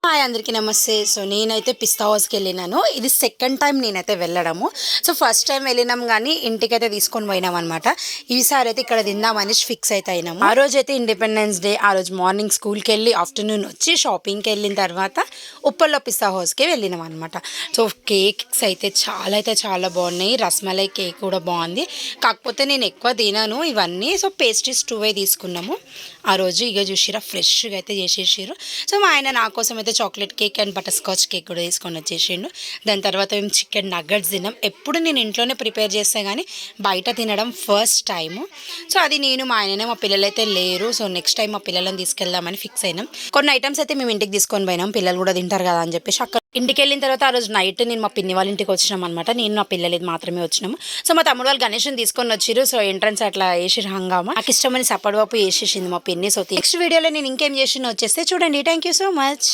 Hi అందరికీ నమస్తే. So నేనైతే పిస్తా హౌస్కి వెళ్ళినాను. ఇది సెకండ్ టైం నేనైతే వెళ్ళడము. సో ఫస్ట్ టైం వెళ్ళినాం కానీ ఇంటికైతే తీసుకొని పోయినాం అనమాట. ఈసారి అయితే ఇక్కడ తిందామని ఫిక్స్ అయితే అయినాము. ఆ రోజు అయితే ఇండిపెండెన్స్ డే. ఆ రోజు మార్నింగ్ స్కూల్కి వెళ్ళి ఆఫ్టర్నూన్ వచ్చి షాపింగ్కి వెళ్ళిన తర్వాత ఉప్పల్లో పిస్తా హౌస్కి వెళ్ళినాం అనమాట. సో కేక్స్ అయితే చాలా బాగున్నాయి. రస్మలై కేక్ కూడా బాగుంది. కాకపోతే నేను ఎక్కువ తినాను ఇవన్నీ. సో పేస్ట్రీస్ 2 తీసుకున్నాము ఆ రోజు. ఇక చూసిరా ఫ్రెష్గా అయితే చేసేసారు. సో మా ఆయన నా కోసం అయితే chocolate cake and butter scotch cake కూడా తీసుకొని వచ్చేసిండు. దాని తర్వాత మేము చికెన్ నగ్గట్స్ తిన్నాం. ఎప్పుడు నేను ఇంట్లోనే ప్రిపేర్ చేస్తే కానీ బయట తినడం ఫస్ట్ టైము. సో అది నేను మా ఆయననే, మా పిల్లలు అయితే లేరు. సో నెక్స్ట్ టైం మా పిల్లలను తీసుకెళ్దామని ఫిక్స్ అయినాం. కొన్ని ఐటమ్స్ అయితే మేము ఇంటికి తీసుకొని పోయినాం, పిల్లలు కూడా తింటారు కదా అని చెప్పేసి. అక్కడ ఇంటికి వెళ్ళిన తర్వాత ఆ రోజు నైట్ నేను మా పిన్ని వాళ్ళ ఇంటికి వచ్చినాం అనమాట. నేను మా పిల్లలు మాత్రమే వచ్చినాము. సో మా తమ్ముడు వాళ్ళు గణేష్ని తీసుకొని వచ్చిరు. సో ఎంట్రన్స్ అట్లా వేసిరు హంగామా. నాకు ఇష్టమని సప్పడిపప్పు వేసేసింది మా పిన్ని. సో నెక్స్ట్ వీడియోలో నేను ఇంకేం చేసినా వచ్చేస్తే చూడండి. Thank you so much.